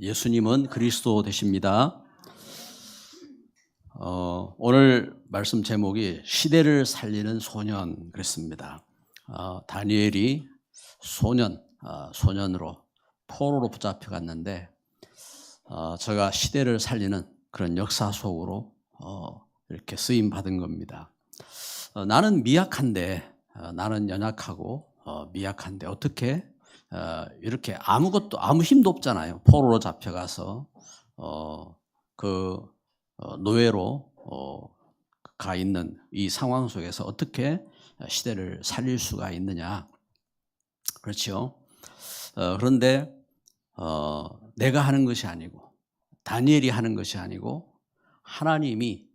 예수님은 그리스도 되십니다. 오늘 말씀 제목이 시대를 살리는 소년 그랬습니다. 다니엘이 소년으로 포로로 붙잡혀 갔는데 제가 시대를 살리는 그런 역사 속으로 이렇게 쓰임 받은 겁니다. 나는 미약한데 나는 연약하고 미약한데 어떻게 이렇게 아무 힘도 없잖아요. 포로로 잡혀가서 노예로 가 있는 이 상황 속에서 어떻게 시대를 살릴 수가 있느냐. 그렇죠. 그런데 내가 하는 것이 아니고 다니엘이 하는 것이 아니고 하나님이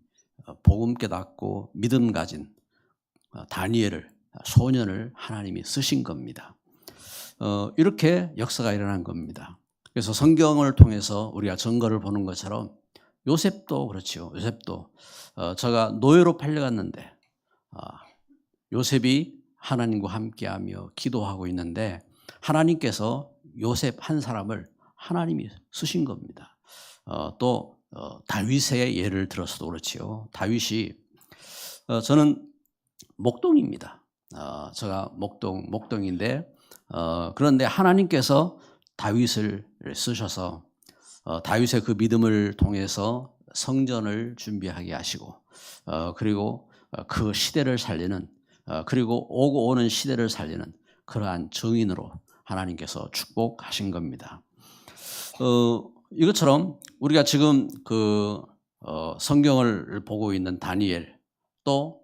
복음 깨닫고 믿음 가진 다니엘을 소년을 하나님이 쓰신 겁니다. 이렇게 역사가 일어난 겁니다. 그래서 성경을 통해서 우리가 증거를 보는 것처럼 요셉도 그렇죠. 요셉도 제가 노예로 팔려갔는데 요셉이 하나님과 함께하며 기도하고 있는데 하나님께서 요셉 한 사람을 하나님이 쓰신 겁니다. 또 다윗의 예를 들어서도 그렇지요. 다윗이 저는 목동입니다. 제가 목동인데 그런데 하나님께서 다윗을 쓰셔서 다윗의 그 믿음을 통해서 성전을 준비하게 하시고 그리고 그 시대를 살리는 그리고 오고 오는 시대를 살리는 그러한 증인으로 하나님께서 축복하신 겁니다. 이것처럼 우리가 지금 성경을 보고 있는 다니엘 또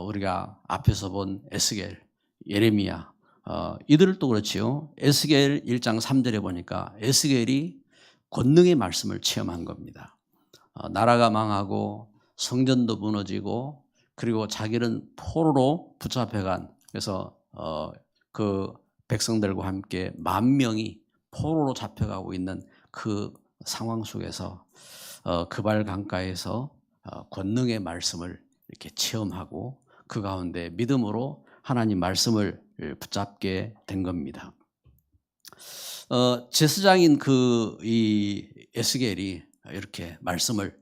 우리가 앞에서 본 에스겔, 예레미야 이들도 그렇지요. 에스겔 1장 3절에 보니까 에스겔이 권능의 말씀을 체험한 겁니다. 나라가 망하고 성전도 무너지고 그리고 자기는 포로로 붙잡혀간 그래서 그 백성들과 함께 10,000명이 포로로 잡혀가고 있는 그 상황 속에서 그발 강가에서 권능의 말씀을 이렇게 체험하고 그 가운데 믿음으로 하나님 말씀을 붙잡게 된 겁니다. 제사장인 이 에스겔이 이렇게 말씀을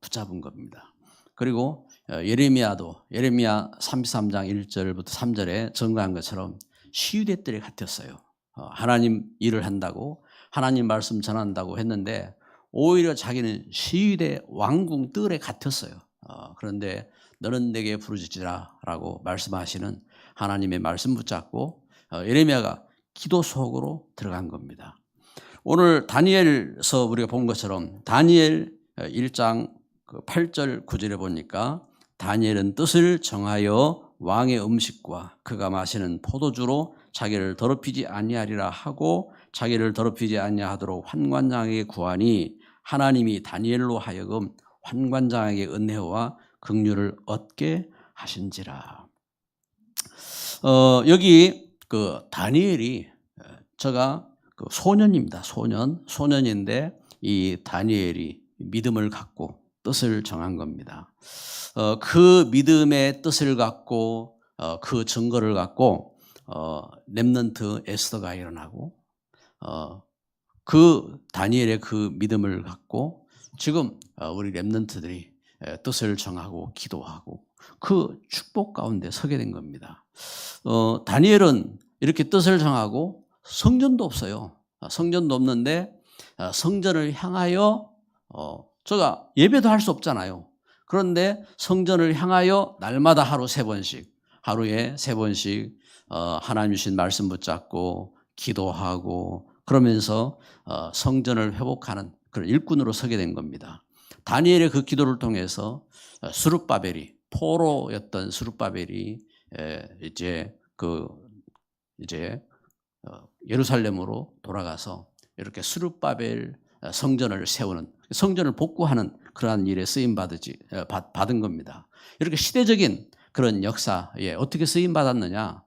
붙잡은 겁니다. 그리고 예레미야 33장 1절부터 3절에 증거한 것처럼 시위대 뜰에 같았어요. 하나님 일을 한다고 하나님 말씀 전한다고 했는데 오히려 자기는 시위대 왕궁 뜰에 갇혔어요. 그런데 너는 내게 부르짖으라 라고 말씀하시는 하나님의 말씀 붙잡고 예레미야가 기도 속으로 들어간 겁니다. 오늘 다니엘서 우리가 본 것처럼 다니엘 1장 8절 9절에 보니까 다니엘은 뜻을 정하여 왕의 음식과 그가 마시는 포도주로 자기를 더럽히지 아니하리라 하고 자기를 더럽히지 아니하도록 환관장에게 구하니 하나님이 다니엘로 하여금 환관장에게 은혜와 긍휼을 얻게 하신지라. 여기 다니엘이 제가 소년입니다. 소년인데 이 다니엘이 믿음을 갖고 뜻을 정한 겁니다. 그 믿음의 뜻을 갖고 그 증거를 갖고 렘넌트 에스더가 일어나고 그 다니엘의 그 믿음을 갖고 지금 우리 렘넌트들이 뜻을 정하고 기도하고 그 축복 가운데 서게 된 겁니다. 다니엘은 이렇게 뜻을 정하고 성전도 없어요. 성전도 없는데 성전을 향하여 제가 예배도 할 수 없잖아요. 그런데 성전을 향하여 날마다 하루에 3번씩 하나님 주신 말씀 붙잡고 기도하고 그러면서 성전을 회복하는 그런 일꾼으로 서게 된 겁니다. 다니엘의 그 기도를 통해서 포로였던 스룹바벨이 이제 예루살렘으로 돌아가서 이렇게 스룹바벨 성전을 세우는 성전을 복구하는 그러한 일에 쓰임 받은 겁니다. 이렇게 시대적인 그런 역사에 어떻게 쓰임 받았느냐?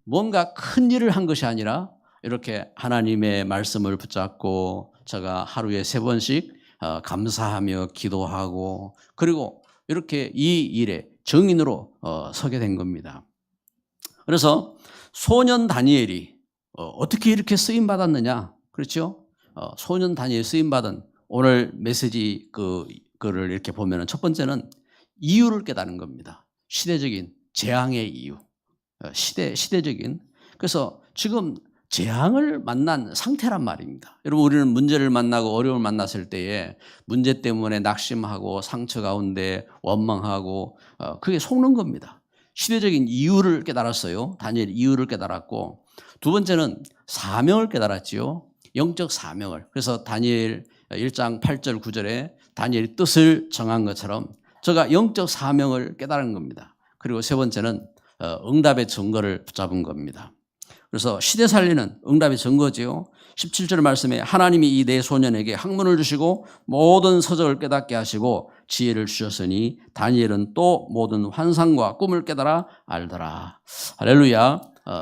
뭔가 큰 일을 한 것이 아니라 이렇게 하나님의 말씀을 붙잡고 제가 하루에 3번씩 감사하며 기도하고 그리고 이렇게 이 일에 증인으로 서게 된 겁니다. 그래서 소년 다니엘이 어떻게 이렇게 쓰임 받았느냐? 그렇죠? 소년 다니엘 쓰임 받은 오늘 메시지 그를 이렇게 보면은 첫 번째는 이유를 깨닫는 겁니다. 시대적인 재앙의 이유. 시대적인. 그래서 지금 재앙을 만난 상태란 말입니다. 여러분, 우리는 문제를 만나고 어려움을 만났을 때에 문제 때문에 낙심하고 상처 가운데 원망하고 그게 속는 겁니다. 시대적인 이유를 깨달았어요. 다니엘 이유를 깨달았고, 두 번째는 사명을 깨달았지요. 영적 사명을. 그래서 다니엘 1장 8절 9절에 다니엘이 뜻을 정한 것처럼 저가 영적 사명을 깨달은 겁니다. 그리고 세 번째는 응답의 증거를 붙잡은 겁니다. 그래서 시대 살리는 응답의 증거지요. 17절 말씀에 하나님이 이 네 소년에게 학문을 주시고 모든 서적을 깨닫게 하시고 지혜를 주셨으니 다니엘은 또 모든 환상과 꿈을 깨달아 알더라. 할렐루야.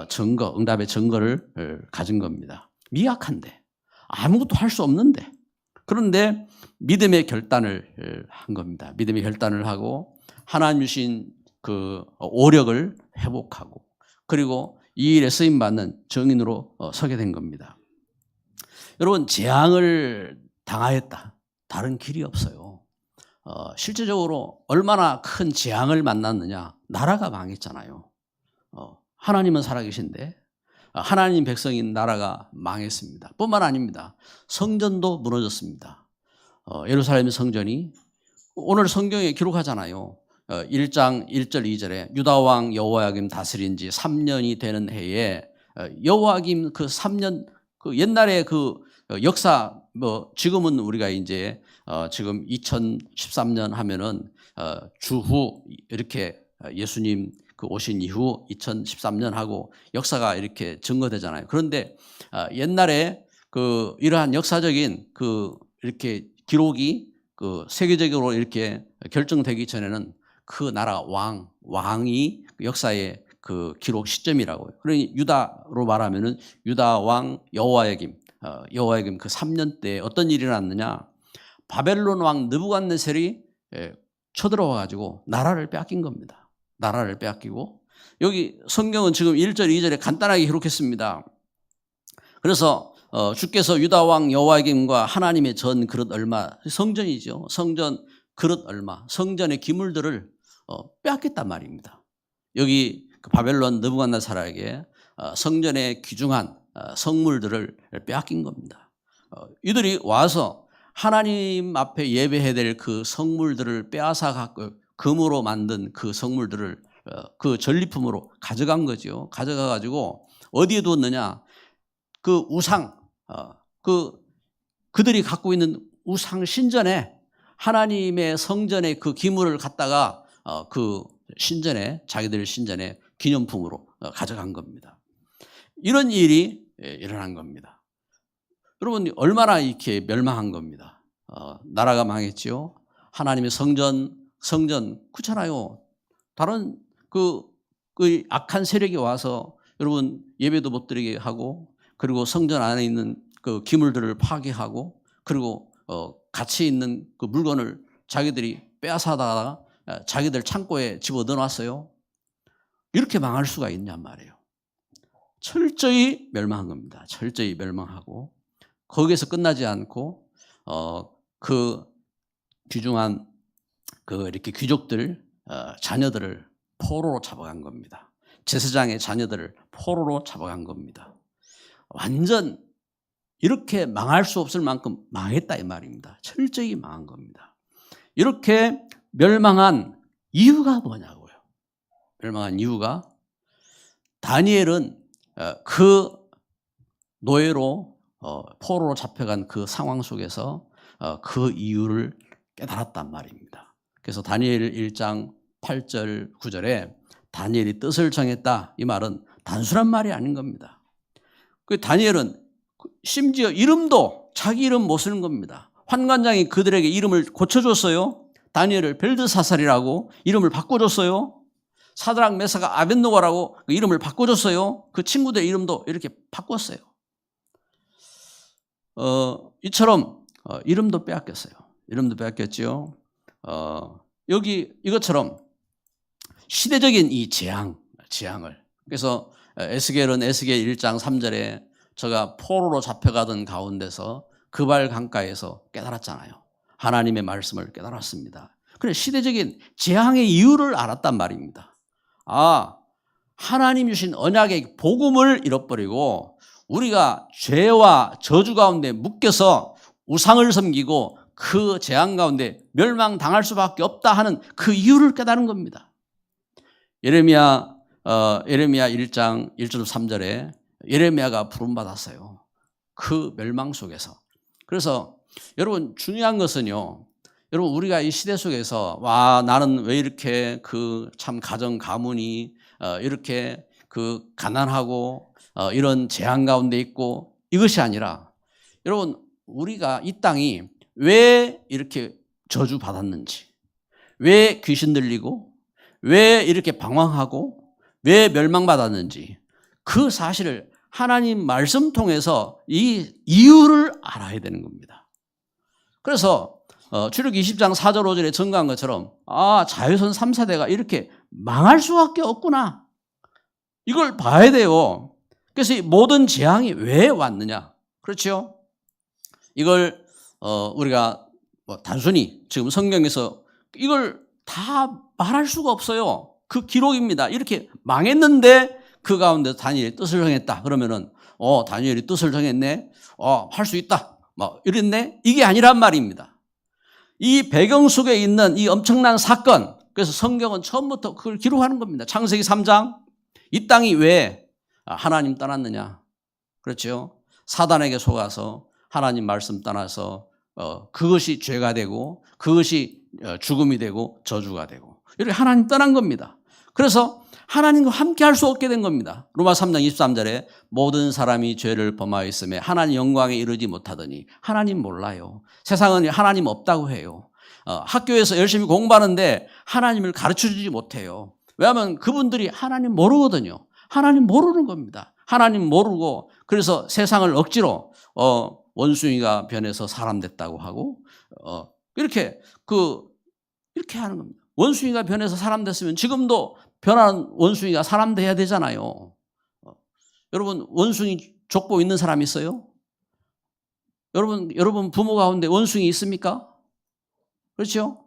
증거, 응답의 증거를 가진 겁니다. 미약한데, 아무것도 할 수 없는데, 그런데 믿음의 결단을 한 겁니다. 믿음의 결단을 하고 하나님 주신 그 오력을 회복하고, 그리고 이 일에 쓰임받는 증인으로 서게 된 겁니다. 여러분, 재앙을 당하였다. 다른 길이 없어요. 실제적으로 얼마나 큰 재앙을 만났느냐. 나라가 망했잖아요. 하나님은 살아계신데 하나님 백성인 나라가 망했습니다. 뿐만 아닙니다. 성전도 무너졌습니다. 예루살렘 성전이 오늘 성경에 기록하잖아요. 1장 1절 2절에 유다왕 여호야김 다스린 지 3년이 되는 해에 여호야김 그 3년 그 옛날에 그 역사 지금은 우리가 이제 지금 2013년 하면은 주후 이렇게 예수님 그 오신 이후 2013년 하고 역사가 이렇게 증거되잖아요. 그런데 옛날에 그 이러한 역사적인 그 이렇게 기록이 그 세계적으로 이렇게 결정되기 전에는 그 나라 왕이 역사의 그 기록 시점이라고요. 그러니 유다로 말하면은 유다 왕 여호야김 그 3년 때 어떤 일이 일어났느냐? 바벨론 왕 느부갓네살이 쳐들어와 가지고 나라를 빼앗긴 겁니다. 나라를 빼앗기고, 여기 성경은 지금 1절 2절에 간단하게 기록했습니다. 그래서 주께서 유다 왕 여호야김과 하나님의 전 그릇 얼마, 성전이죠. 성전 그릇 얼마, 성전의 기물들을 빼앗겼단 말입니다. 여기 그 바벨론 느부갓네살에게 성전의 귀중한 성물들을 빼앗긴 겁니다. 이들이 와서 하나님 앞에 예배해야 될 그 성물들을 빼앗아 갖고 금으로 만든 그 성물들을 그 전리품으로 가져간 거죠. 가져가 가지고 어디에 두었느냐? 그 우상, 그들이 갖고 있는 우상 신전에, 하나님의 성전에 그 기물을 갖다가 그 신전에, 자기들 신전에 기념품으로 가져간 겁니다. 이런 일이 일어난 겁니다. 여러분, 얼마나 이렇게 멸망한 겁니다. 나라가 망했지요. 하나님의 성전 그렇잖아요. 다른 그 악한 세력이 와서 여러분 예배도 못 드리게 하고, 그리고 성전 안에 있는 그 기물들을 파괴하고, 그리고 가치 있는 그 물건을 자기들이 빼앗아다가 자기들 창고에 집어넣어놨어요. 이렇게 망할 수가 있냔 말이에요. 철저히 멸망한 겁니다. 철저히 멸망하고, 거기에서 끝나지 않고 그 귀중한 그 이렇게 귀족들 자녀들을 포로로 잡아간 겁니다. 제사장의 자녀들을 포로로 잡아간 겁니다. 완전 이렇게 망할 수 없을 만큼 망했다 이 말입니다. 철저히 망한 겁니다. 이렇게 멸망한 이유가 뭐냐고요. 멸망한 이유가, 다니엘은 그 노예로 포로로 잡혀간 그 상황 속에서 그 이유를 깨달았단 말입니다. 그래서 다니엘 1장 8절 9절에 다니엘이 뜻을 정했다, 이 말은 단순한 말이 아닌 겁니다. 그 다니엘은 심지어 이름도 자기 이름 못 쓰는 겁니다. 환관장이 그들에게 이름을 고쳐줬어요. 다니엘을 벨드사살이라고 이름을 바꿔줬어요. 사드락 메사가 아벳노고라고 그 이름을 바꿔줬어요. 그 친구들 이름도 이렇게 바꿨어요. 이처럼 이름도 빼앗겼어요. 이름도 빼앗겼죠. 여기 이것처럼 시대적인 이 재앙을. 그래서 에스겔은 에스겔 1장 3절에 저가 포로로 잡혀가던 가운데서 그발 강가에서 깨달았잖아요. 하나님의 말씀을 깨달았습니다. 그래 시대적인 재앙의 이유를 알았단 말입니다. 아, 하나님 주신 언약의 복음을 잃어버리고 우리가 죄와 저주 가운데 묶여서 우상을 섬기고 그 재앙 가운데 멸망당할 수밖에 없다 하는 그 이유를 깨달은 겁니다. 예레미야 1장 1절 3절에 예레미야가 부름받았어요. 그 멸망 속에서. 그래서 여러분 중요한 것은요. 여러분 우리가 이 시대 속에서 와 나는 왜 이렇게 그 참 가정 가문이 이렇게 그 가난하고 이런 재앙 가운데 있고 이것이 아니라 여러분 우리가 이 땅이 왜 이렇게 저주받았는지, 왜 귀신 들리고, 왜 이렇게 방황하고, 왜 멸망받았는지 그 사실을 하나님 말씀 통해서 이 이유를 알아야 되는 겁니다. 그래서 출애굽기 20장 4절 5절에 증거한 것처럼 아 자외선 3, 4대가 이렇게 망할 수밖에 없구나. 이걸 봐야 돼요. 그래서 이 모든 재앙이 왜 왔느냐. 그렇죠? 이걸 우리가 뭐 단순히 지금 성경에서 이걸 다 말할 수가 없어요. 그 기록입니다. 이렇게 망했는데 그 가운데 다니엘이 뜻을 정했다. 그러면은 다니엘이 뜻을 정했네. 할 수 있다. 뭐 이랬네. 이게 아니란 말입니다. 이 배경 속에 있는 이 엄청난 사건. 그래서 성경은 처음부터 그걸 기록하는 겁니다. 창세기 3장. 이 땅이 왜 하나님 떠났느냐. 그렇죠? 사단에게 속아서 하나님 말씀 떠나서 그것이 죄가 되고 그것이 죽음이 되고 저주가 되고 이렇게 하나님 떠난 겁니다. 그래서 하나님과 함께 할 수 없게 된 겁니다. 로마 3장 23절에 모든 사람이 죄를 범하였음에 하나님 영광에 이르지 못하더니 하나님 몰라요. 세상은 하나님 없다고 해요. 학교에서 열심히 공부하는데 하나님을 가르쳐주지 못해요. 왜냐하면 그분들이 하나님 모르거든요. 하나님 모르는 겁니다. 하나님 모르고 그래서 세상을 억지로 원숭이가 변해서 사람 됐다고 하고 이렇게 하는 겁니다. 원숭이가 변해서 사람 됐으면 지금도 변한 원숭이가 사람 돼야 되잖아요. 여러분 원숭이 족보 있는 사람 있어요? 여러분 부모 가운데 원숭이 있습니까? 그렇죠?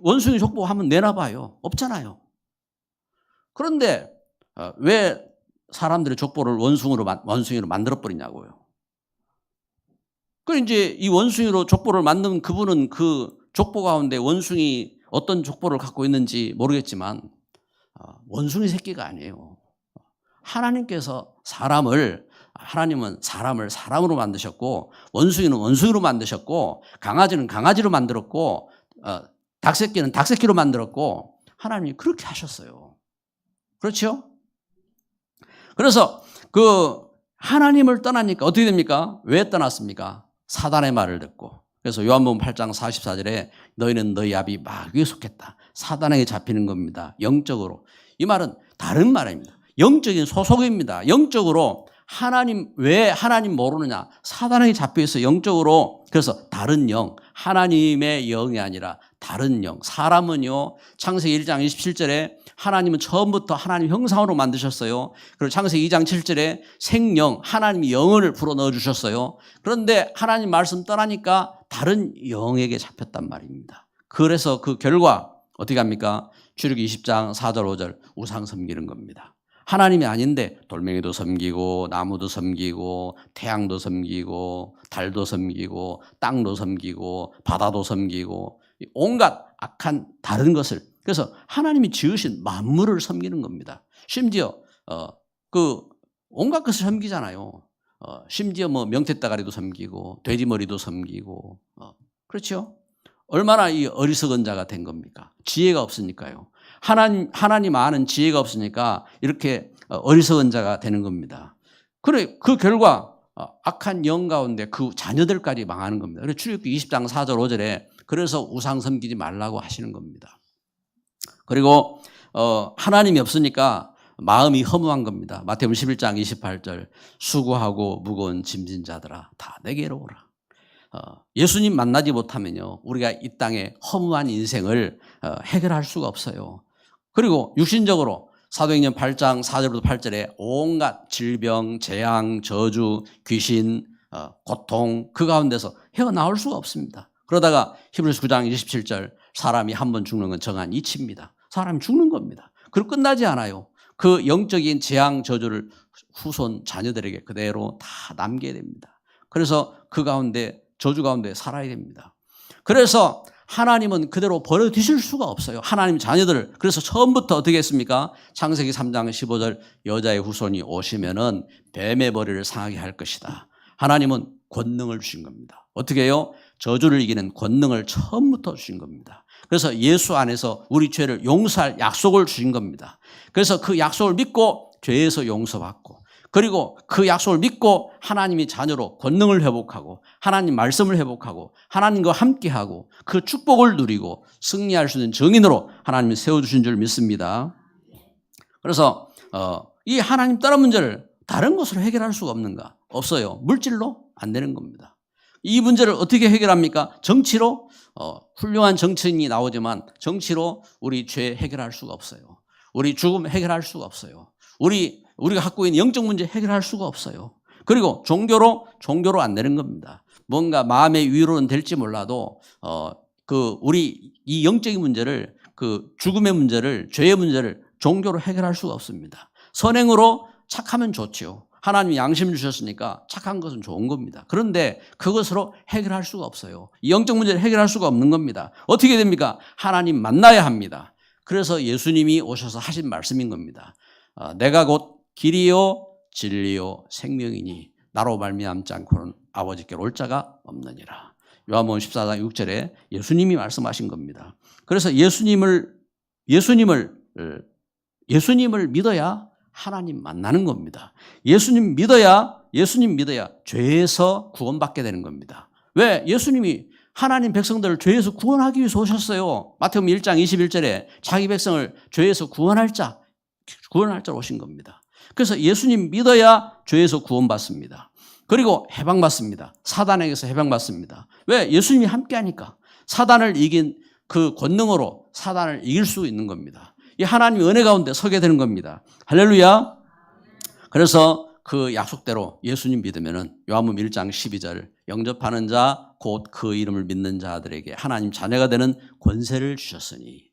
원숭이 족보 한번 내놔봐요. 없잖아요. 그런데 왜 사람들의 족보를 원숭이로 만들어버리냐고요. 그 이제 이 원숭이로 족보를 만든 그분은 그 족보 가운데 원숭이 어떤 족보를 갖고 있는지 모르겠지만 원숭이 새끼가 아니에요. 하나님께서 하나님은 사람을 사람으로 만드셨고 원숭이는 원숭이로 만드셨고 강아지는 강아지로 만들었고 닭새끼는 닭새끼로 만들었고 하나님이 그렇게 하셨어요. 그렇죠? 그래서 그 하나님을 떠나니까 어떻게 됩니까? 왜 떠났습니까? 사단의 말을 듣고. 그래서 요한복음 8장 44절에 너희는 너희 아비 마귀에 속했다. 사단에게 잡히는 겁니다. 영적으로. 이 말은 다른 말입니다. 영적인 소속입니다. 영적으로 왜 하나님 모르느냐? 사단에게 잡혀있어 영적으로. 그래서 다른 영, 하나님의 영이 아니라 다른 영. 사람은요, 창세기 1장 27절에 하나님은 처음부터 하나님 형상으로 만드셨어요. 그리고 창세기 2장 7절에 생영, 하나님이 영을 불어넣어 주셨어요. 그런데 하나님 말씀 떠나니까 다른 영에게 잡혔단 말입니다. 그래서 그 결과 어떻게 합니까? 출애굽기 20장 4절 5절 우상 섬기는 겁니다. 하나님이 아닌데 돌멩이도 섬기고 나무도 섬기고 태양도 섬기고 달도 섬기고 땅도 섬기고 바다도 섬기고 온갖 악한 다른 것을 그래서 하나님이 지으신 만물을 섬기는 겁니다. 심지어 그 온갖 것을 섬기잖아요. 심지어 뭐 명태따가리도 섬기고 돼지머리도 섬기고 그렇죠? 얼마나 이 어리석은 자가 된 겁니까? 지혜가 없으니까요. 하나님 아는 지혜가 없으니까 이렇게 어리석은 자가 되는 겁니다. 그래 그 결과 악한 영 가운데 그 자녀들까지 망하는 겁니다. 그래서 출애굽기 20장 4절 5절에 그래서 우상 섬기지 말라고 하시는 겁니다. 그리고 하나님이 없으니까 마음이 허무한 겁니다. 마태복음 11장 28절 수고하고 무거운 짐진 자들아 다 내게로 오라. 예수님 만나지 못하면요 우리가 이 땅에 허무한 인생을 해결할 수가 없어요. 그리고 육신적으로 사도행전 8장 4절부터 8절에 온갖 질병, 재앙, 저주, 귀신, 고통 그 가운데서 헤어나올 수가 없습니다. 그러다가 히브리서 9장 27절 사람이 한 번 죽는 건 정한 이치입니다. 사람이 죽는 겁니다. 그리고 끝나지 않아요. 그 영적인 재앙 저주를 후손 자녀들에게 그대로 다 남겨야 됩니다. 그래서 그 가운데 저주 가운데 살아야 됩니다. 그래서 하나님은 그대로 버려두실 수가 없어요. 하나님 자녀들을. 그래서 처음부터 어떻게 했습니까? 창세기 3장 15절 여자의 후손이 오시면은 뱀의 머리를 상하게 할 것이다. 하나님은 권능을 주신 겁니다. 어떻게 해요? 저주를 이기는 권능을 처음부터 주신 겁니다. 그래서 예수 안에서 우리 죄를 용서할 약속을 주신 겁니다. 그래서 그 약속을 믿고 죄에서 용서받고 그리고 그 약속을 믿고 하나님이 자녀로 권능을 회복하고 하나님 말씀을 회복하고 하나님과 함께하고 그 축복을 누리고 승리할 수 있는 증인으로 하나님이 세워주신 줄 믿습니다. 그래서 이 하나님 따른 문제를 다른 것으로 해결할 수가 없는가? 없어요. 물질로 안 되는 겁니다. 이 문제를 어떻게 해결합니까? 정치로 훌륭한 정치인이 나오지만 정치로 우리 죄 해결할 수가 없어요. 우리 죽음 해결할 수가 없어요. 우리가 갖고 있는 영적 문제 해결할 수가 없어요. 그리고 종교로 안 되는 겁니다. 뭔가 마음의 위로는 될지 몰라도 우리 이 영적인 문제를 그 죽음의 문제를 죄의 문제를 종교로 해결할 수가 없습니다. 선행으로 착하면 좋지요. 하나님이 양심을 주셨으니까 착한 것은 좋은 겁니다. 그런데 그것으로 해결할 수가 없어요. 이 영적 문제를 해결할 수가 없는 겁니다. 어떻게 됩니까? 하나님 만나야 합니다. 그래서 예수님이 오셔서 하신 말씀인 겁니다. 내가 곧 길이요 진리요 생명이니 나로 말미암지 않고는 아버지께로 올 자가 없느니라. 요한복음 14장 6절에 예수님이 말씀하신 겁니다. 그래서 예수님을 믿어야 하나님 만나는 겁니다. 예수님 믿어야 죄에서 구원받게 되는 겁니다. 왜? 예수님이 하나님 백성들을 죄에서 구원하기 위해서 오셨어요. 마태복음 1장 21절에 자기 백성을 죄에서 구원할 자로 오신 겁니다. 그래서 예수님 믿어야 죄에서 구원받습니다. 그리고 해방받습니다. 사단에게서 해방받습니다. 왜? 예수님이 함께하니까. 사단을 이긴 그 권능으로 사단을 이길 수 있는 겁니다. 이 하나님의 은혜 가운데 서게 되는 겁니다. 할렐루야. 그래서 그 약속대로 예수님 믿으면은 요한복음 1장 12절 영접하는 자 곧 그 이름을 믿는 자들에게 하나님 자녀가 되는 권세를 주셨으니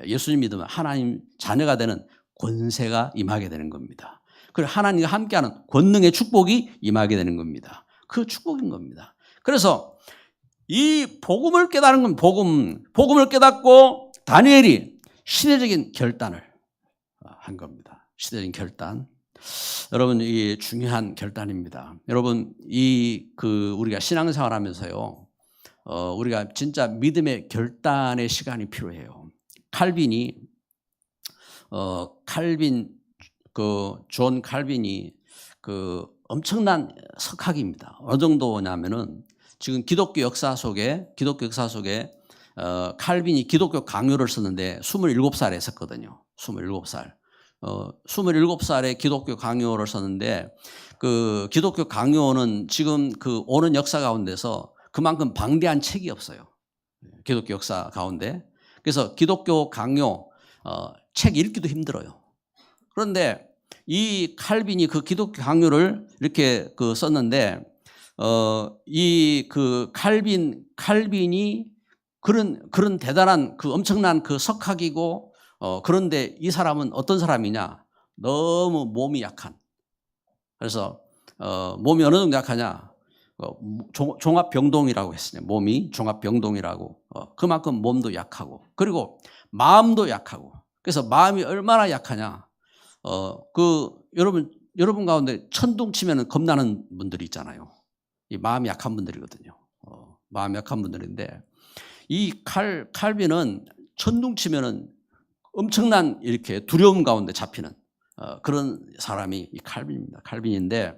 예수님 믿으면 하나님 자녀가 되는 권세가 임하게 되는 겁니다. 그리고 하나님과 함께하는 권능의 축복이 임하게 되는 겁니다. 그 축복인 겁니다. 그래서 이 복음을 깨달은 건 복음을 깨닫고 다니엘이 시대적인 결단을 한 겁니다. 시대적인 결단. 여러분, 이게 중요한 결단입니다. 여러분, 우리가 신앙생활 하면서요, 우리가 진짜 믿음의 결단의 시간이 필요해요. 존 칼빈이 엄청난 석학입니다. 어느 정도냐면은 지금 기독교 역사 속에 칼빈이 기독교 강요를 썼는데 27살에 했었거든요. 27살. 27살에 기독교 강요를 썼는데 그 기독교 강요는 지금 그 오는 역사 가운데서 그만큼 방대한 책이 없어요. 기독교 역사 가운데. 그래서 기독교 강요 책 읽기도 힘들어요. 그런데 이 칼빈이 그 기독교 강요를 이렇게 썼는데 칼빈이 그런 대단한 엄청난 석학이고 그런데 이 사람은 어떤 사람이냐? 너무 몸이 약한. 그래서 몸이 어느 정도 약하냐? 종합병동이라고 했어요. 몸이 종합병동이라고. 그만큼 몸도 약하고 그리고 마음도 약하고. 그래서 마음이 얼마나 약하냐? 여러분 가운데 천둥 치면은 겁나는 분들이 있잖아요. 이 마음이 약한 분들이거든요. 마음이 약한 분들인데 이 칼빈은 천둥 치면은 엄청난 이렇게 두려움 가운데 잡히는 그런 사람이 이 칼빈입니다. 칼빈인데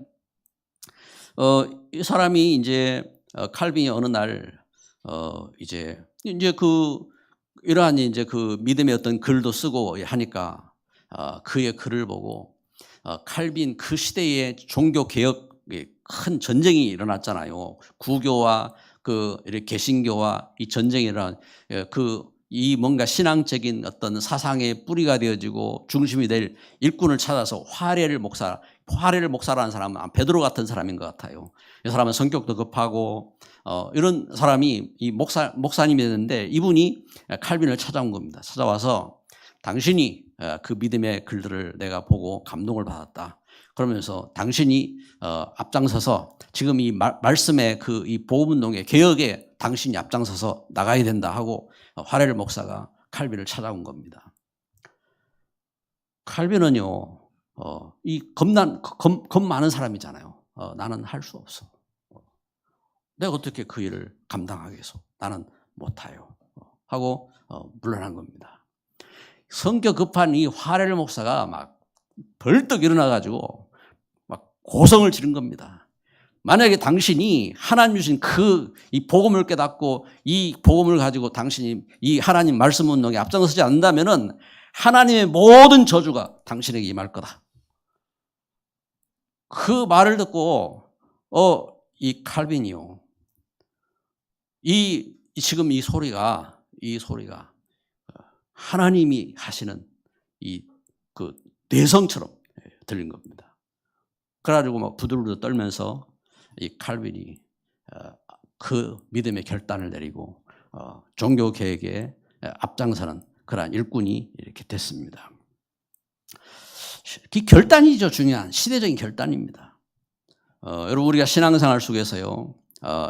이 사람이 이제 칼빈이 어느 날 이제 이러한 이제 믿음의 어떤 글도 쓰고 하니까 그의 글을 보고 칼빈 그 시대의 종교 개혁의 큰 전쟁이 일어났잖아요. 구교와 이렇게 개신교와 이 전쟁이 일어난 이 뭔가 신앙적인 어떤 사상의 뿌리가 되어지고 중심이 될 일꾼을 찾아서 화레를 목사라는 사람은 베드로 같은 사람인 것 같아요. 이 사람은 성격도 급하고 이런 사람이 이 목사님이었는데 이분이 칼빈을 찾아온 겁니다. 찾아와서 당신이 그 믿음의 글들을 내가 보고 감동을 받았다. 그러면서 당신이 앞장서서 지금 이 말씀의 그 이 복음운동의 개혁에 당신이 앞장서서 나가야 된다 하고 화레를 목사가 칼빈을 찾아온 겁니다. 칼빈은요, 이 겁 많은 사람이잖아요. 나는 할 수 없어. 내가 어떻게 그 일을 감당하겠어? 나는 못해요. 하고 물러난 겁니다. 성격 급한 이 화레를 목사가 막 벌떡 일어나가지고 막 고성을 지른 겁니다. 만약에 당신이 하나님 주신 이 복음을 깨닫고 이 복음을 가지고 당신이 이 하나님 말씀 운동에 앞장서지 않는다면은 하나님의 모든 저주가 당신에게 임할 거다. 그 말을 듣고 이 칼빈이요. 지금 이 소리가 하나님이 하시는 그 뇌성처럼 들린 겁니다. 그래가지고 막 부들부들 떨면서 이 칼빈이 그 믿음의 결단을 내리고 종교 개혁에 앞장서는 그러한 일꾼이 이렇게 됐습니다. 그 결단이죠. 중요한 시대적인 결단입니다. 여러분 우리가 신앙생활 속에서요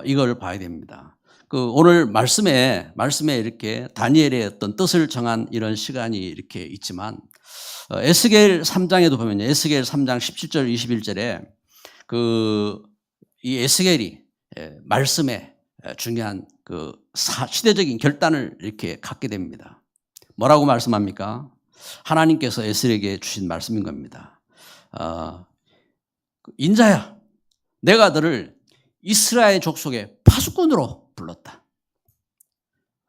이걸 봐야 됩니다. 오늘 말씀에 이렇게 다니엘의 어떤 뜻을 정한 이런 시간이 이렇게 있지만 에스겔 3장에도 보면요. 에스겔 3장 17절 21절에 이 에스겔이 말씀에 중요한 시대적인 결단을 이렇게 갖게 됩니다. 뭐라고 말씀합니까? 하나님께서 에스겔에게 주신 말씀인 겁니다. 인자야, 내가 너를 이스라엘 족속의 파수꾼으로 불렀다.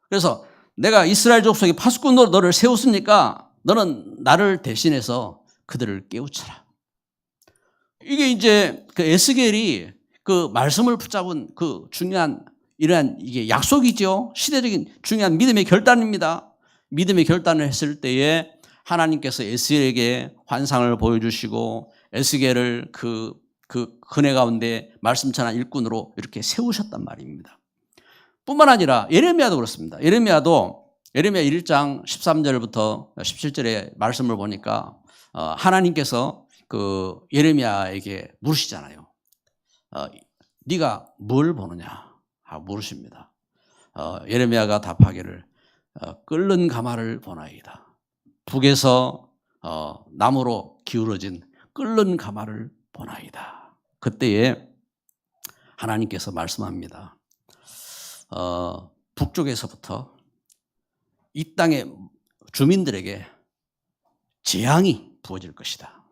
그래서 내가 이스라엘 족속의 파수꾼으로 너를 세웠으니까 너는 나를 대신해서 그들을 깨우쳐라. 이게 이제 에스겔이 말씀을 붙잡은 중요한 이러한 이게 약속이죠. 시대적인 중요한 믿음의 결단입니다. 믿음의 결단을 했을 때에 하나님께서 에스겔에게 환상을 보여주시고 에스겔을 그 그네 가운데 말씀 전한 일꾼으로 이렇게 세우셨단 말입니다. 뿐만 아니라 예레미야도 그렇습니다. 예레미야 1장 13절부터 17절의 말씀을 보니까 하나님께서 예레미야에게 물으시잖아요. 네가 뭘 보느냐 하고 물으십니다. 예레미야가 답하기를 끓는 가마를 보나이다. 북에서 나무로 기울어진 끓는 가마를 보나이다. 그때에 하나님께서 말씀합니다. 북쪽에서부터 이 땅의 주민들에게 재앙이 부어질 것이다.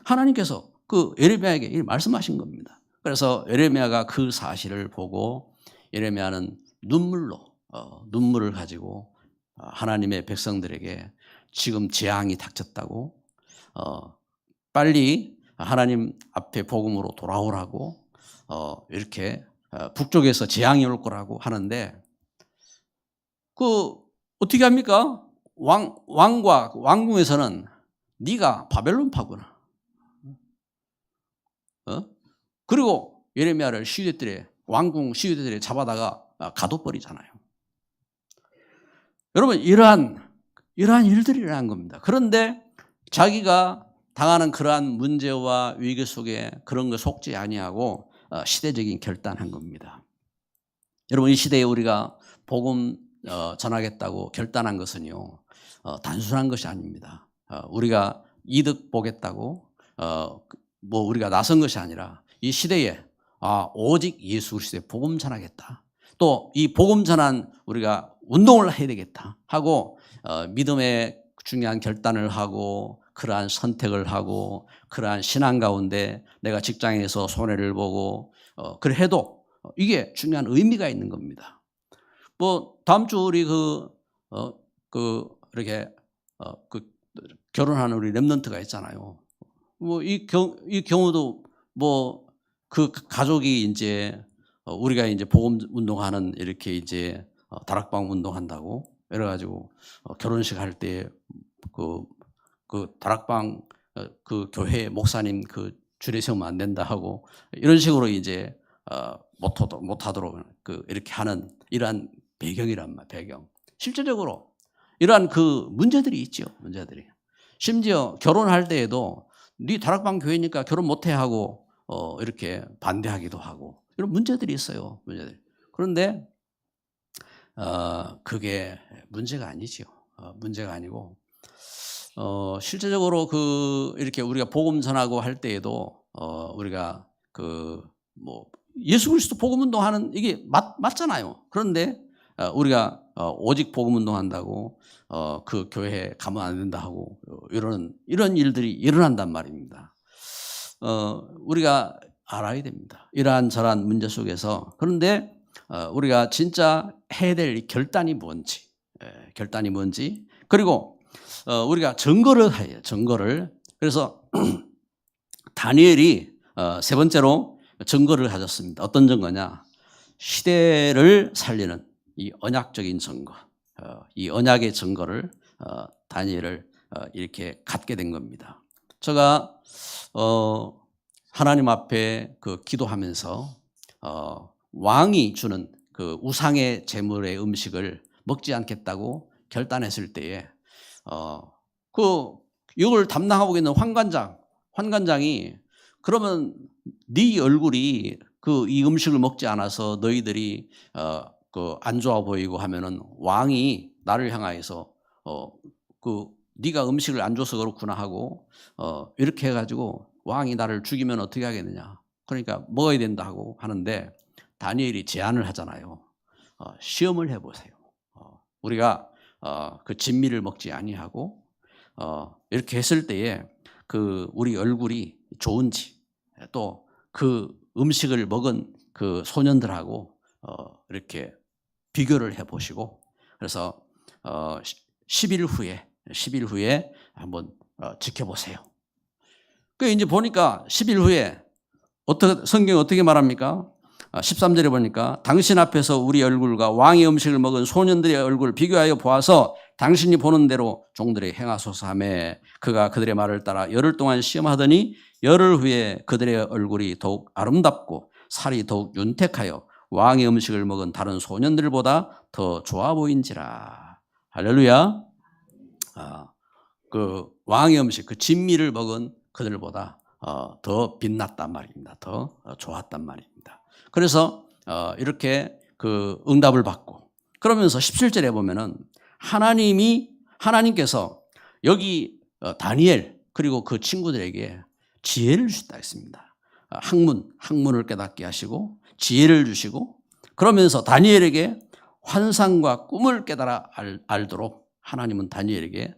하나님께서 예레미야에게 말씀하신 겁니다. 그래서 예레미야가 그 사실을 보고 예레미야는 눈물을 가지고 하나님의 백성들에게 지금 재앙이 닥쳤다고 빨리 하나님 앞에 복음으로 돌아오라고 이렇게 북쪽에서 재앙이 올 거라고 하는데 어떻게 합니까? 왕궁에서는 네가 바벨론파구나. 그리고 예레미야를 왕궁 시위대들이 잡아다가 가둬버리잖아요. 여러분 이러한 일들이 일어난 겁니다. 그런데 자기가 당하는 그러한 문제와 위기 속에 그런 거 속지 아니하고 시대적인 결단한 겁니다. 여러분 이 시대에 우리가 복음 전하겠다고 결단한 것은요 단순한 것이 아닙니다. 우리가 이득 보겠다고 우리가 나선 것이 아니라 이 시대에 오직 예수 그리스도의 복음 전하겠다. 또 이 복음 전한 우리가 운동을 해야 되겠다 하고 믿음의 중요한 결단을 하고 그러한 선택을 하고 그러한 신앙 가운데 내가 직장에서 손해를 보고 그래도 이게 중요한 의미가 있는 겁니다. 다음 주 우리 이렇게 결혼하는 우리 렘넌트가 있잖아요. 이 경우도 그 가족이 이제 우리가 이제 복음 운동하는 이렇게 이제 다락방 운동한다고 이래가지고 결혼식 할 때 그 다락방 교회 목사님 줄에 세우면 안 된다 하고 이런 식으로 이제 못하도록 이렇게 하는 이러한 배경이란 말, 배경. 실제적으로 이러한 그 문제들이 있죠, 문제들이. 심지어 결혼할 때에도 네 다락방 교회니까 결혼 못해 하고 이렇게 반대하기도 하고 이런 문제들이 있어요, 문제들. 그런데 그게 문제가 아니죠. 문제가 아니고 실제적으로 이렇게 우리가 복음 전하고 할 때에도 우리가 예수 그리스도 복음 운동하는 이게 맞잖아요. 그런데 우리가 오직 복음 운동한다고 그 교회에 가면 안 된다 하고 이런 일들이 일어난단 말입니다. 우리가 알아야 됩니다. 이러한 저러한 문제 속에서. 그런데 우리가 진짜 해야 될 결단이 뭔지, 결단이 뭔지, 그리고 우리가 증거를 해요. 증거를. 그래서 다니엘이 세 번째로 증거를 가졌습니다. 어떤 증거냐? 시대를 살리는 이 언약적인 증거, 이 언약의 증거를 다니엘을 이렇게 갖게 된 겁니다. 제가 하나님 앞에 기도하면서 왕이 주는 그 우상의 제물의 음식을 먹지 않겠다고 결단했을 때에 이걸 담당하고 있는 환관장이 그러면 네 얼굴이 이 음식을 먹지 않아서 너희들이 안 좋아 보이고 하면은 왕이 나를 향하여서 네가 음식을 안 줘서 그렇구나 하고 이렇게 해가지고 왕이 나를 죽이면 어떻게 하겠느냐. 그러니까 먹어야 된다 하고 하는데 다니엘이 제안을 하잖아요. 시험을 해보세요. 우리가 그 진미를 먹지 아니하고 이렇게 했을 때에 우리 얼굴이 좋은지 또 그 음식을 먹은 그 소년들하고 이렇게 비교를 해보시고 그래서 10일 후에 한번 지켜보세요. 그 이제 보니까 10일 후에 성경이 어떻게 말합니까? 13절에 보니까 당신 앞에서 우리 얼굴과 왕의 음식을 먹은 소년들의 얼굴을 비교하여 보아서 당신이 보는 대로 종들에게 행하소서 하며 그가 그들의 말을 따라 열흘 동안 시험하더니 열흘 후에 그들의 얼굴이 더욱 아름답고 살이 더욱 윤택하여 왕의 음식을 먹은 다른 소년들보다 더 좋아 보인지라. 할렐루야. 그 왕의 음식, 그 진미를 먹은 그들보다 더 빛났단 말입니다. 더 좋았단 말입니다. 그래서 이렇게 응답을 받고 그러면서 17절에 보면은 하나님께서 여기 다니엘 그리고 그 친구들에게 지혜를 주셨다 했습니다. 학문을 깨닫게 하시고 지혜를 주시고 그러면서 다니엘에게 환상과 꿈을 깨달아 알도록 하나님은 다니엘에게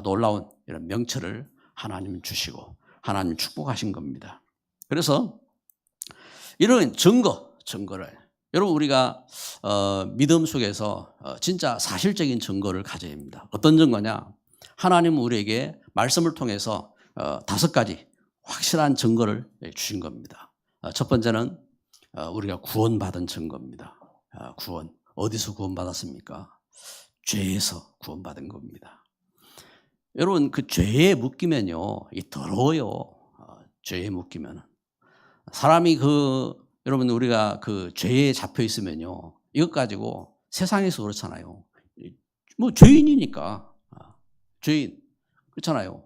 놀라운 이런 명철을 하나님 주시고 하나님 축복하신 겁니다. 그래서 이런 증거를 여러분 우리가 믿음 속에서 진짜 사실적인 증거를 가져야 합니다. 어떤 증거냐? 하나님은 우리에게 말씀을 통해서 5가지 확실한 증거를 주신 겁니다. 첫 번째는 우리가 구원받은 증거입니다. 구원. 어디서 구원받았습니까? 죄에서 구원받은 겁니다. 여러분 그 죄에 묶이면요 더러워요. 죄에 묶이면 사람이 여러분 우리가 그 죄에 잡혀 있으면요 이것 가지고 세상에서 그렇잖아요. 뭐 죄인이니까 죄인 그렇잖아요.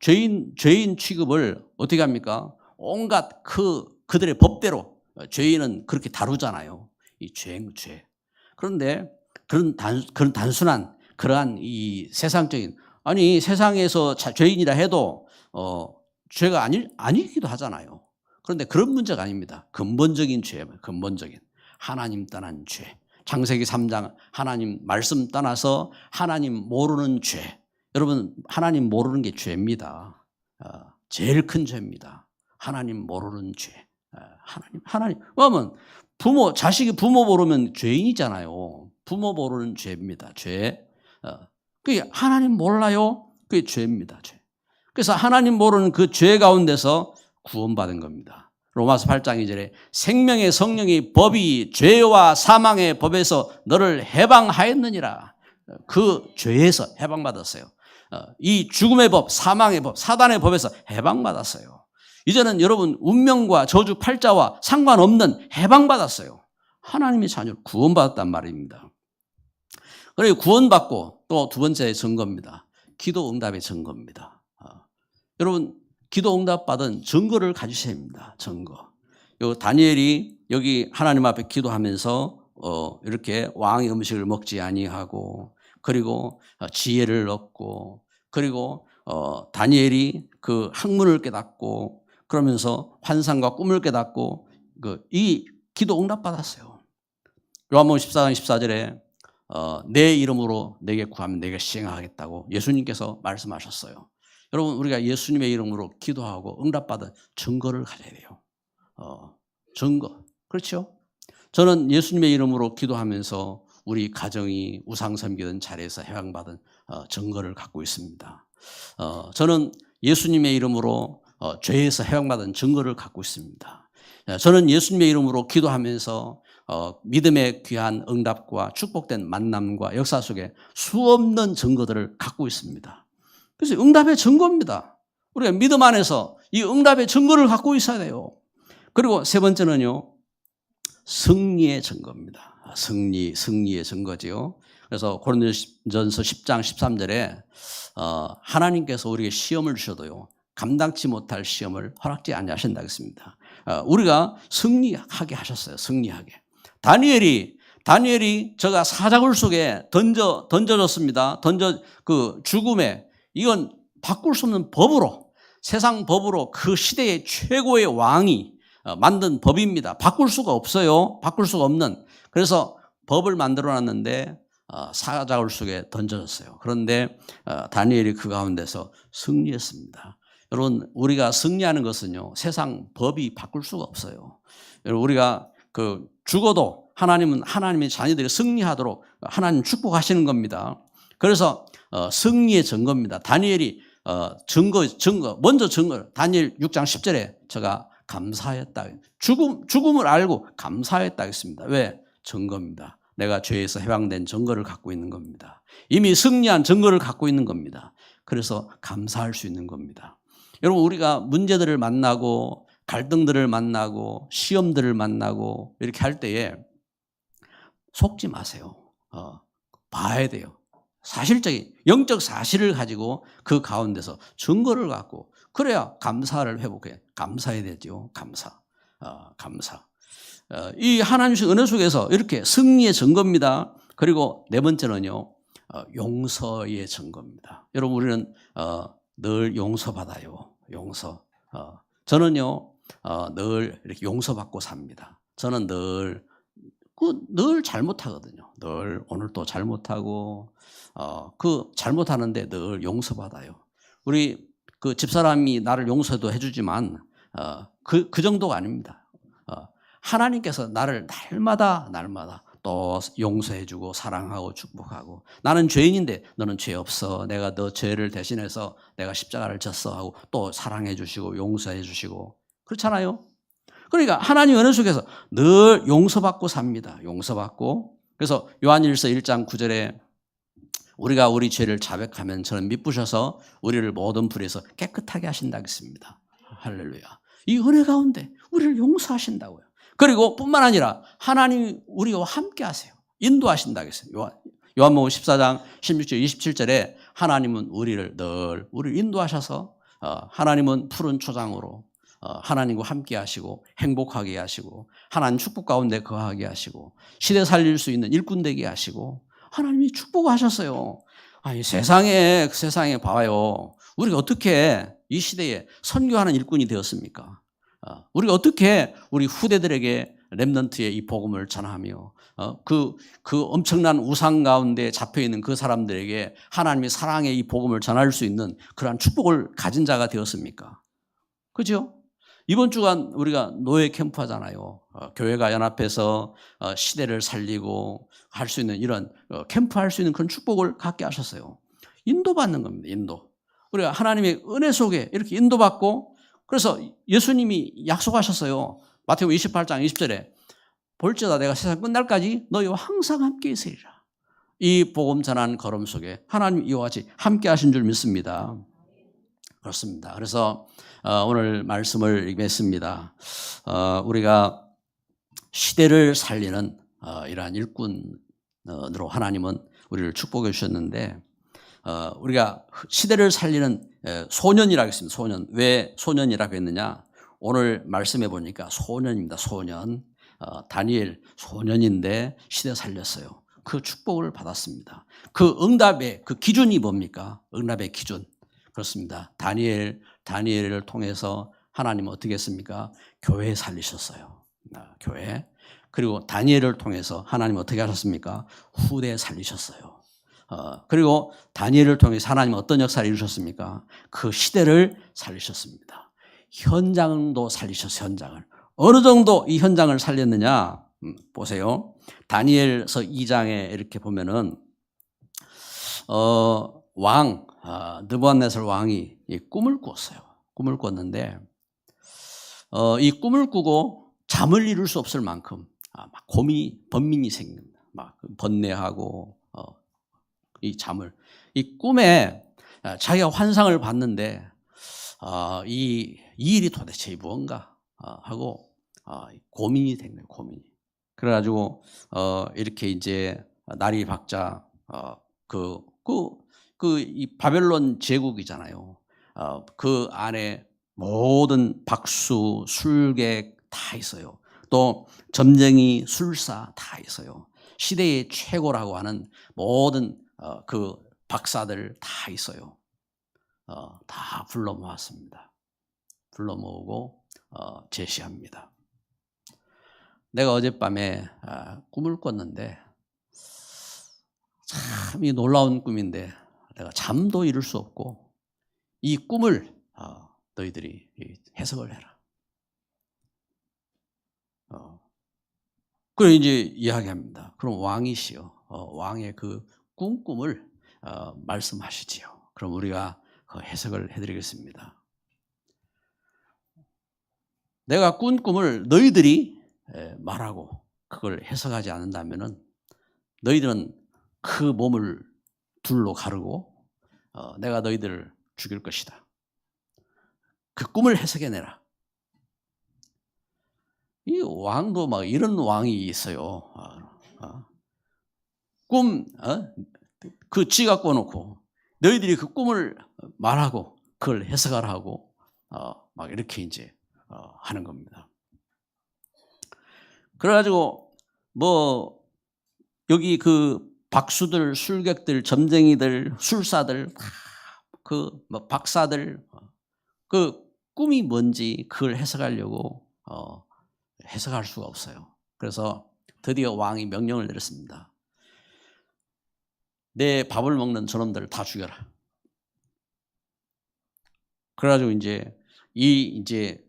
죄인 취급을 어떻게 합니까? 온갖 그들의 법대로 죄인은 그렇게 다루잖아요. 이 죄. 그런데 그런 단순한 그러한 이 세상적인 세상에서 죄인이라 해도 죄가 아니기도 하잖아요. 그런데 그런 문제가 아닙니다. 근본적인 죄예요. 근본적인 하나님 떠난 죄. 창세기 3장 하나님 말씀 떠나서 하나님 모르는 죄. 여러분 하나님 모르는 게 죄입니다. 제일 큰 죄입니다. 하나님 모르는 죄. 하나님. 왜냐하면 자식이 부모 모르면 죄인이잖아요. 부모 모르는 죄입니다. 죄. 그게 하나님 몰라요? 그게 죄입니다. 죄. 그래서 하나님 모르는 그 죄 가운데서 구원받은 겁니다. 로마서 8장 2절에 생명의 성령의 법이 죄와 사망의 법에서 너를 해방하였느니라. 그 죄에서 해방받았어요. 이 죽음의 법, 사망의 법, 사단의 법에서 해방받았어요. 이제는 여러분 운명과 저주 팔자와 상관없는 해방받았어요. 하나님의 자녀로 구원받았단 말입니다. 그리고 구원받고 또 두 번째 증거입니다. 기도 응답의 증거입니다. 여러분 기도 응답 받은 증거를 가지셔야 합니다. 증거. 요 다니엘이 여기 하나님 앞에 기도하면서 이렇게 왕의 음식을 먹지 아니하고 그리고 지혜를 얻고 그리고 다니엘이 그 학문을 깨닫고 그러면서 환상과 꿈을 깨닫고 이 기도 응답 받았어요. 요한복음 14장 14절에 내 이름으로 내게 구하면 내게 시행하겠다고 예수님께서 말씀하셨어요. 여러분 우리가 예수님의 이름으로 기도하고 응답받은 증거를 가져야 돼요. 증거. 그렇죠? 저는 예수님의 이름으로 기도하면서 우리 가정이 우상 섬기던 자리에서 해방받은 증거를 갖고 있습니다. 저는 예수님의 이름으로 죄에서 해방받은 증거를 갖고 있습니다. 저는 예수님의 이름으로 기도하면서 믿음의 귀한 응답과 축복된 만남과 역사 속에 수없는 증거들을 갖고 있습니다. 그래서 응답의 증거입니다. 우리가 믿음 안에서 이 응답의 증거를 갖고 있어야 돼요. 그리고 세 번째는요, 승리의 증거입니다. 승리의 증거지요. 그래서 고린도전서 10장 13절에 하나님께서 우리에게 시험을 주셔도요, 감당치 못할 시험을 허락지 아니하신다 했습니다. 우리가 승리하게 하셨어요. 승리하게. 다니엘이 저가 사자굴 속에 던져졌습니다. 그 죽음에 이건 바꿀 수 없는 법으로 세상 법으로 그 시대의 최고의 왕이 만든 법입니다. 바꿀 수가 없어요. 바꿀 수가 없는. 그래서 법을 만들어 놨는데 사자굴 속에 던져졌어요. 그런데 다니엘이 그 가운데서 승리했습니다. 여러분 우리가 승리하는 것은요 세상 법이 바꿀 수가 없어요. 여러분 우리가 죽어도 하나님은 하나님의 자녀들이 승리하도록 하나님 축복하시는 겁니다. 그래서 승리의 증거입니다. 다니엘이 먼저 증거 다니엘 6장 10절에 제가 감사했다. 죽음을 알고 감사했다 했습니다. 왜? 증거입니다. 내가 죄에서 해방된 증거를 갖고 있는 겁니다. 이미 승리한 증거를 갖고 있는 겁니다. 그래서 감사할 수 있는 겁니다. 여러분 우리가 문제들을 만나고 갈등들을 만나고 시험들을 만나고 이렇게 할 때에 속지 마세요. 봐야 돼요. 사실적인 영적 사실을 가지고 그 가운데서 증거를 갖고 그래야 감사를 회복해. 감사해야 되죠. 감사. 이 하나님 신 은혜 속에서 이렇게 승리의 증거입니다. 그리고 네 번째는요, 용서의 증거입니다. 여러분 우리는 늘 용서받아요. 용서. 저는요 늘 이렇게 용서받고 삽니다. 저는 늘 잘못하거든요. 늘 오늘도 잘못하고 잘못하는데 늘 용서받아요. 우리 그 집사람이 나를 용서도 해주지만 그 정도가 아닙니다. 하나님께서 나를 날마다 또 용서해주고 사랑하고 축복하고 나는 죄인인데 너는 죄 없어. 내가 너 죄를 대신해서 내가 십자가를 졌어 하고 또 사랑해 주시고 용서해 주시고 그렇잖아요. 그러니까 하나님 은혜 속에서 늘 용서받고 삽니다. 용서받고. 그래서 요한일서 1장 9절에 우리가 우리 죄를 자백하면 저는 미쁘셔서 우리를 모든 불에서 깨끗하게 하신다 했습니다. 할렐루야. 이 은혜 가운데 우리를 용서하신다고요. 그리고 뿐만 아니라 하나님이 우리와 함께 하세요. 인도하신다 했어요. 요한복음 14장 16절 27절에 하나님은 우리를 인도하셔서 하나님은 푸른 초장으로 하나님과 함께 하시고 행복하게 하시고 하나님 축복 가운데 거하게 하시고 시대 살릴 수 있는 일꾼 되게 하시고 하나님이 축복하셨어요. 아니 세상에 봐요. 우리가 어떻게 이 시대에 선교하는 일꾼이 되었습니까? 우리가 어떻게 우리 후대들에게 렘넌트의 이 복음을 전하며 그 엄청난 우상 가운데 잡혀있는 그 사람들에게 하나님의 사랑의 이 복음을 전할 수 있는 그러한 축복을 가진 자가 되었습니까? 그죠? 이번 주간 우리가 노예 캠프 하잖아요. 교회가 연합해서 시대를 살리고 할 수 있는 이런 캠프 할 수 있는 그런 축복을 갖게 하셨어요. 인도받는 겁니다. 인도. 우리가 하나님의 은혜 속에 이렇게 인도받고 그래서 예수님이 약속하셨어요. 마태복음 28장 20절에 볼지어다 내가 세상 끝날까지 너희와 항상 함께 있으리라. 이 복음 전한 걸음 속에 하나님 이와 같이 함께 하신 줄 믿습니다. 그렇습니다. 그래서 오늘 말씀을 읽겠습니다. 우리가 시대를 살리는 이러한 일꾼으로 하나님은 우리를 축복해 주셨는데, 우리가 시대를 살리는 소년이라고 했습니다. 소년. 왜 소년이라고 했느냐? 오늘 말씀해 보니까 소년입니다. 소년. 다니엘 소년인데 시대 살렸어요. 그 축복을 받았습니다. 그 응답의 그 기준이 뭡니까? 응답의 기준. 그렇습니다. 다니엘을 통해서 하나님은 어떻게 했습니까? 교회 살리셨어요. 교회. 그리고 다니엘을 통해서 하나님은 어떻게 하셨습니까? 후대 살리셨어요. 그리고 다니엘을 통해서 하나님은 어떤 역사를 이루셨습니까? 그 시대를 살리셨습니다. 현장도 살리셨어요. 현장을. 어느 정도 이 현장을 살렸느냐? 보세요. 다니엘서 2장에 이렇게 보면은 느부갓네살 왕이 이 꿈을 꿨어요. 꿈을 꿨는데 이 꿈을 꾸고 잠을 이룰 수 없을 만큼 막 번민이 생깁니다. 막 번뇌하고 이 꿈에 자기가 환상을 봤는데 이 일이 도대체 무언가 하고 고민이 된 거예요. 고민이. 그래가지고 이렇게 이제 날이 밝자 이 바벨론 제국이잖아요. 그 안에 모든 박수, 술객 다 있어요. 또 점쟁이, 술사 다 있어요. 시대의 최고라고 하는 모든 그 박사들 다 있어요. 다 불러 모았습니다. 불러 모으고 제시합니다. 내가 어젯밤에 꿈을 꿨는데 참 이 놀라운 꿈인데 내가 잠도 이룰 수 없고 이 꿈을 너희들이 해석을 해라. 그래 이제 이야기합니다. 그럼 왕이시여 왕의 그 꿈을 말씀하시지요. 그럼 우리가 그 해석을 해드리겠습니다. 내가 꾼 꿈을 너희들이 말하고 그걸 해석하지 않는다면은 너희들은 그 몸을 둘로 가르고 내가 너희들을 죽일 것이다. 그 꿈을 해석해내라. 이 왕도 막 이런 왕이 있어요. 그 쥐 갖고 놓고 너희들이 그 꿈을 말하고 그걸 해석하라고 막 이렇게 이제 하는 겁니다. 그래가지고 여기 그 박수들, 술객들, 점쟁이들, 술사들, 박사들 그 꿈이 뭔지 그걸 해석하려고 해석할 수가 없어요. 그래서 드디어 왕이 명령을 내렸습니다. 내 밥을 먹는 저놈들 다 죽여라. 그래가지고 이제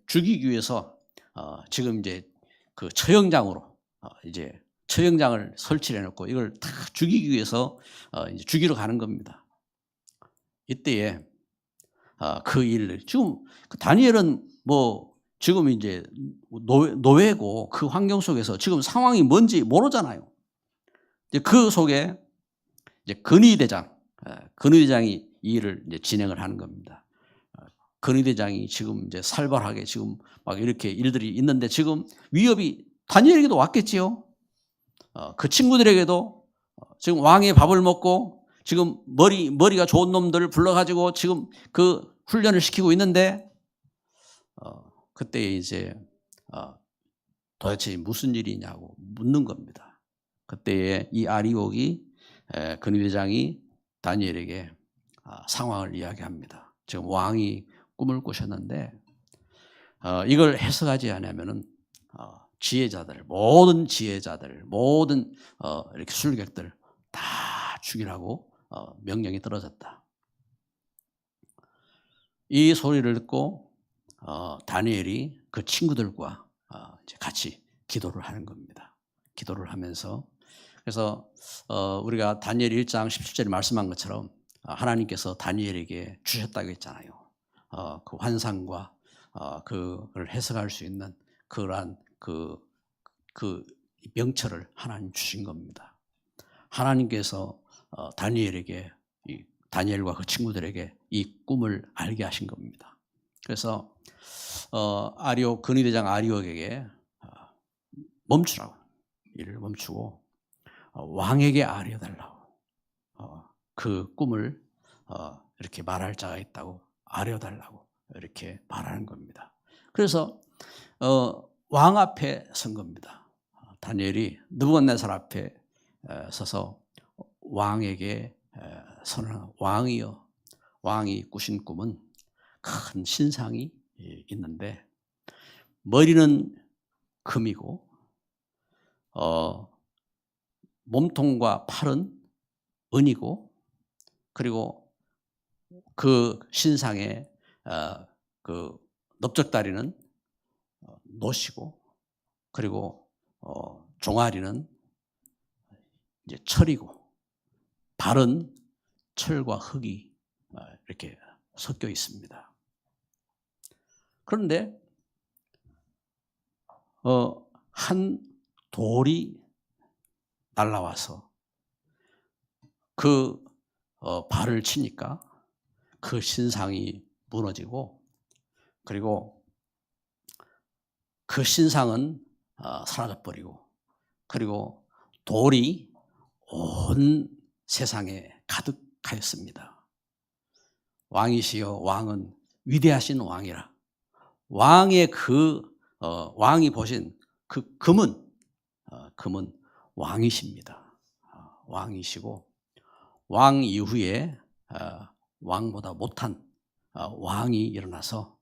죽이기 위해서 지금 이제 그 처형장으로 이제 처형장을 설치해 놓고 이걸 다 죽이기 위해서 이제 죽이러 가는 겁니다. 이때에 그 일을 지금 다니엘은 지금 이제 노예고 그 환경 속에서 지금 상황이 뭔지 모르잖아요. 이제 그 속에 이제 근위대장이 이 일을 이제 진행을 하는 겁니다. 근위대장이 지금 이제 살벌하게 지금 막 이렇게 일들이 있는데 지금 위협이 다니엘에게도 왔겠지요. 그 친구들에게도 지금 왕의 밥을 먹고 지금 머리가 좋은 놈들을 불러가지고 지금 그 훈련을 시키고 있는데 그때 이제 도대체 무슨 일이냐고 묻는 겁니다. 그때에 이 아리옥이 근위대장이 다니엘에게 상황을 이야기합니다. 지금 왕이 꿈을 꾸셨는데 이걸 해석하지 않으면은 모든 지혜자들, 모든 이렇게 술객들 다 죽이라고 명령이 떨어졌다. 이 소리를 듣고 다니엘이 그 친구들과 이제 같이 기도를 하는 겁니다. 기도를 하면서 그래서 우리가 다니엘 1장 17절에 말씀한 것처럼 하나님께서 다니엘에게 주셨다고 했잖아요. 그 환상과 그걸 해석할 수 있는 그러한 그 명철을 하나님 주신 겁니다. 하나님께서 다니엘에게 다니엘과 그 친구들에게 이 꿈을 알게 하신 겁니다. 그래서 근위대장 아리옥에게 멈추라고, 일을 멈추고 왕에게 아뢰어달라고, 그 꿈을 이렇게 말할 자가 있다고 아뢰어달라고 이렇게 말하는 겁니다. 그래서 왕 앞에 선 겁니다. 다니엘이 느부갓네살 앞에 서서 왕에게 선언한, 왕이여, 왕이 꾸신 꿈은 큰 신상이 있는데 머리는 금이고 몸통과 팔은 은이고, 그리고 그 신상의 그 넓적다리는 노시고, 그리고 종아리는 이제 철이고, 발은 철과 흙이 이렇게 섞여 있습니다. 그런데 한 돌이 날라와서 그 발을 치니까 그 신상이 무너지고, 그리고 그 신상은 사라져버리고, 그리고 돌이 온 세상에 가득하였습니다. 왕이시여, 왕은 위대하신 왕이라. 왕의 왕이 보신 그 금은 왕이십니다. 왕이시고, 왕 이후에 왕보다 못한 왕이 일어나서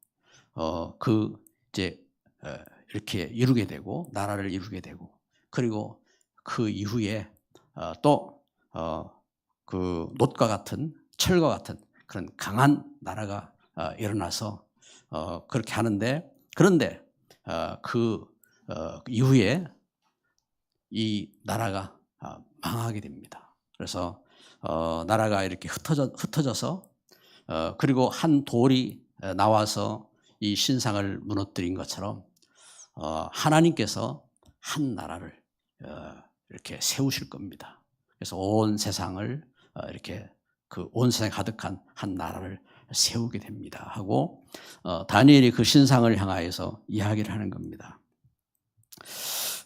이렇게 이루게 되고, 나라를 이루게 되고, 그리고 그 이후에 또 그 놋과 같은, 철과 같은 그런 강한 나라가 일어나서 그렇게 하는데, 그런데 그 이후에 이 나라가 망하게 됩니다. 그래서 나라가 이렇게 흩어져서 그리고 한 돌이 나와서 이 신상을 무너뜨린 것처럼 하나님께서 한 나라를 이렇게 세우실 겁니다. 그래서 온 세상을 이렇게 온 세상에 가득한 한 나라를 세우게 됩니다 하고 다니엘이 그 신상을 향하여서 이야기를 하는 겁니다.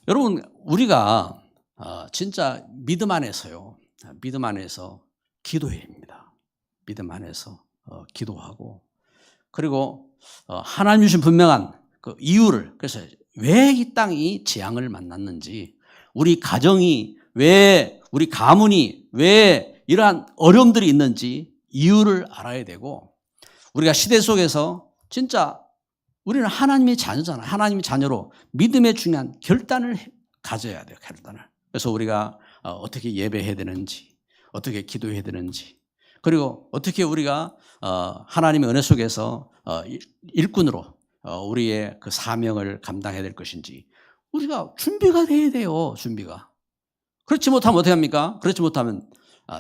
여러분, 우리가 진짜 믿음 안에서요, 믿음 안에서 기도해야 합니다. 믿음 안에서 기도하고, 그리고 하나님 주신 분명한 그 이유를, 그래서 왜 이 땅이 재앙을 만났는지, 우리 가정이 왜, 우리 가문이 왜 이러한 어려움들이 있는지 이유를 알아야 되고, 우리가 시대 속에서 진짜 우리는 하나님의 자녀잖아요. 하나님의 자녀로 믿음의 중요한 결단을 가져야 돼요. 결단을. 그래서 우리가 어떻게 예배해야 되는지, 어떻게 기도해야 되는지, 그리고 어떻게 우리가 하나님의 은혜 속에서 일꾼으로 우리의 그 사명을 감당해야 될 것인지 우리가 준비가 돼야 돼요. 준비가. 그렇지 못하면 어떻게 합니까? 그렇지 못하면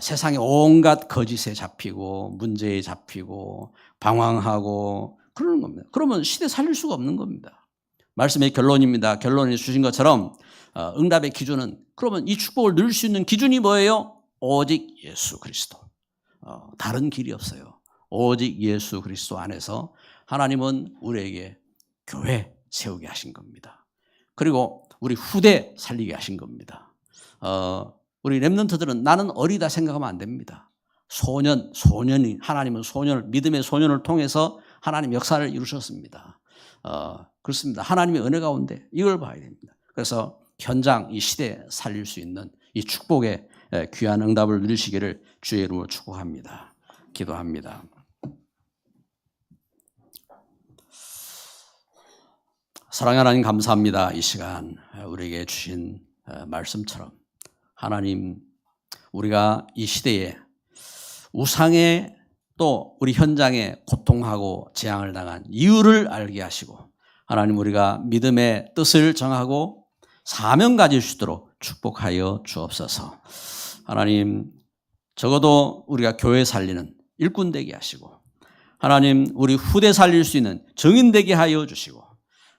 세상에 온갖 거짓에 잡히고 문제에 잡히고 방황하고 그러는 겁니다. 그러면 시대 살릴 수가 없는 겁니다. 말씀의 결론입니다. 결론을 주신 것처럼 응답의 기준은, 그러면 이 축복을 누릴 수 있는 기준이 뭐예요? 오직 예수 그리스도. 다른 길이 없어요. 오직 예수 그리스도 안에서 하나님은 우리에게 교회 세우게 하신 겁니다. 그리고 우리 후대 살리게 하신 겁니다. 우리 렘넌트들은 나는 어리다 생각하면 안 됩니다. 소년이, 하나님은 소년을, 믿음의 소년을 통해서 하나님 역사를 이루셨습니다. 그렇습니다. 하나님의 은혜 가운데 이걸 봐야 됩니다. 그래서 현장, 이 시대에 살릴 수 있는 이 축복의 귀한 응답을 누리시기를 주의 이름으로 축복합니다. 기도합니다. 사랑하는 하나님, 감사합니다. 이 시간 우리에게 주신 말씀처럼 하나님, 우리가 이 시대에 우상에 또 우리 현장에 고통하고 재앙을 당한 이유를 알게 하시고, 하나님 우리가 믿음의 뜻을 정하고 사명 가질 수 있도록 축복하여 주옵소서. 하나님, 적어도 우리가 교회 살리는 일꾼 되게 하시고, 하나님 우리 후대 살릴 수 있는 증인 되게 하여 주시고,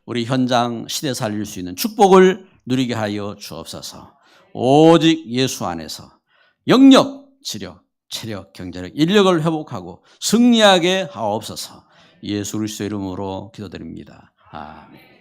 우리 현장 시대 살릴 수 있는 축복을 누리게 하여 주옵소서. 오직 예수 안에서 영력, 지력, 체력, 경제력, 인력을 회복하고 승리하게 하옵소서. 예수 그리스도 이름으로 기도드립니다. 아멘.